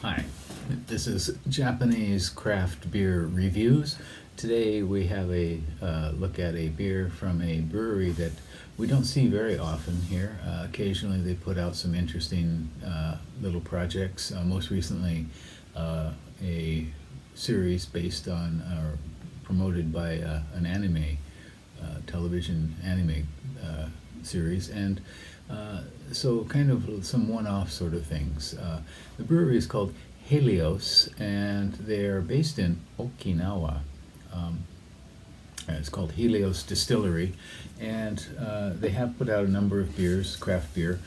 Hi, this is Japanese craft beer reviews. Today we have a look at a beer from a brewery that we don't see very often here. Occasionally they put out some interesting little projects. Most recently a series based on or promoted by an anime, television anime series, and so kind of some one-off sort of things. The brewery is called Helios, and they're based in Okinawa. It's called Helios Distillery, and they have put out a number of beers, craft beer.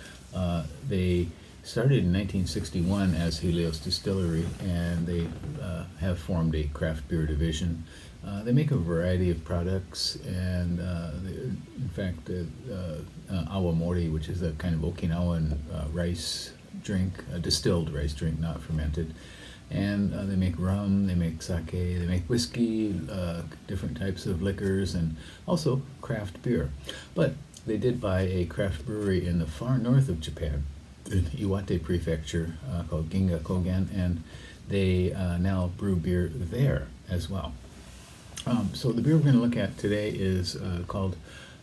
They started in 1961 as Helios Distillery, and they have formed a craft beer division. They make a variety of products, and in fact, awamori, which is a kind of Okinawan rice drink, a distilled rice drink, not fermented. And they make rum, they make sake, they make whiskey, different types of liquors, and also craft beer. But they did buy a craft brewery in the far north of Japan, in Iwate Prefecture, called Ginga Kogen, and they now brew beer there as well. So the beer we're going to look at today is called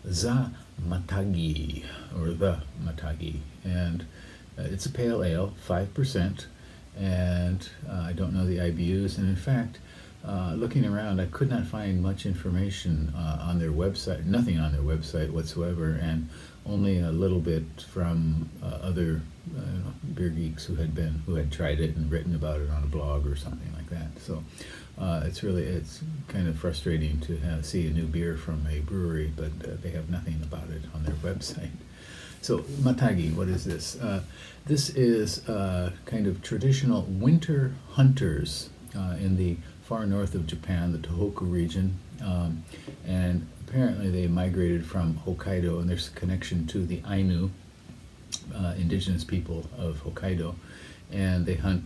Za Matagi, or the Matagi, and it's a pale ale, 5%, and I don't know the IBUs, and in fact, looking around, I could not find much information on their website, nothing on their website whatsoever, and only a little bit from other beer geeks who had tried it and written about it on a blog or something like that. So it's kind of frustrating to see a new beer from a brewery, but they have nothing about it on their website. So Matagi, what is this? This is kind of traditional winter hunters in the far north of Japan, the Tohoku region, and apparently they migrated from Hokkaido, and there's a connection to the Ainu, indigenous people of Hokkaido, and they hunt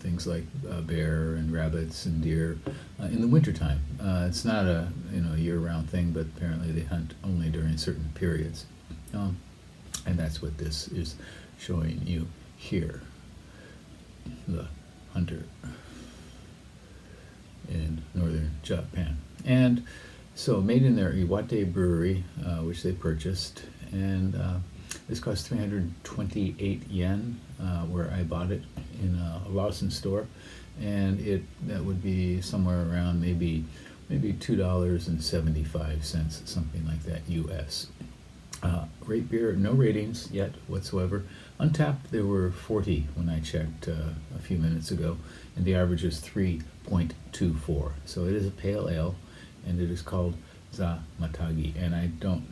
things like bear and rabbits and deer in the wintertime. It's not a year-round thing, but apparently they hunt only during certain periods. And that's what this is showing you here, the hunter in northern Japan. And so made in their Iwate brewery, which they purchased, and this cost 328 yen, where I bought it in a Lawson store, and that would be somewhere around maybe $2.75, something like that, US. Great beer, no ratings yet whatsoever. Untapped, there were 40 when I checked a few minutes ago, and the average is 3.24. So it is a pale ale, and it is called Za Matagi, and I don't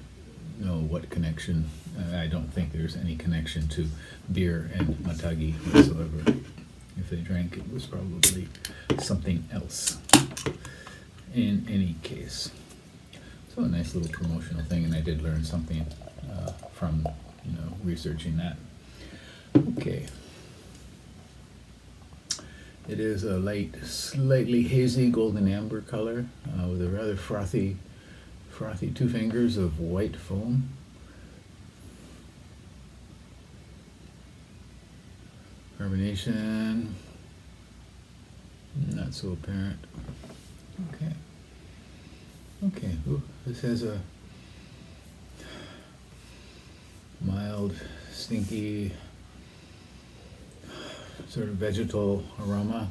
know what connection, I don't think there's any connection to beer and Matagi whatsoever. If they drank, it was probably something else. In any case. So a nice little promotional thing, and I did learn something from researching that. Okay. It is a light, slightly hazy golden amber color with a rather frothy 2 fingers of white foam. Carbonation, not so apparent. Okay, ooh, this has a mild, stinky, sort of vegetal aroma.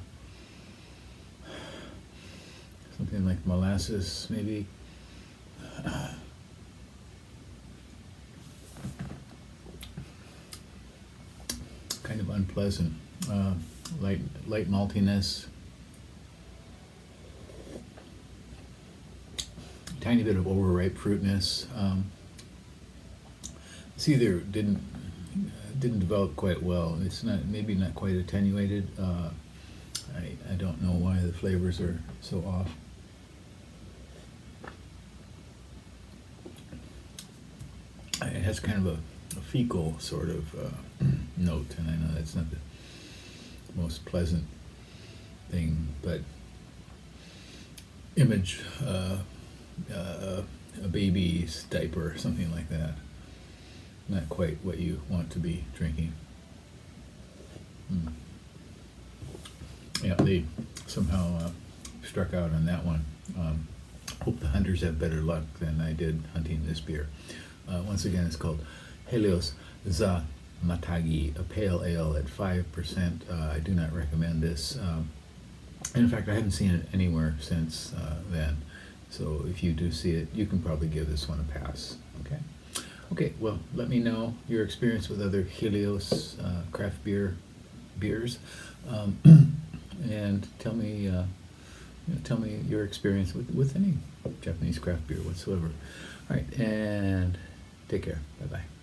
Something like molasses, maybe. Kind of unpleasant. Light maltiness. Tiny bit of overripe fruitness. This either didn't develop quite well. It's maybe not quite attenuated. I don't know why the flavors are so off. It has kind of a fecal sort of note, and I know that's not the most pleasant thing, but image a baby's diaper, something like that. Not quite what you want to be drinking. yeah, they somehow struck out on that one. Hope the hunters have better luck than I did hunting this beer. Once again, it's called Helios The Matagi, a pale ale at 5%. I do not recommend this. And in fact, I haven't seen it anywhere since then. So if you do see it, you can probably give this one a pass. Okay. Okay. Well, let me know your experience with other Helios craft beers, and tell me your experience with any Japanese craft beer whatsoever. All right, and take care. Bye bye.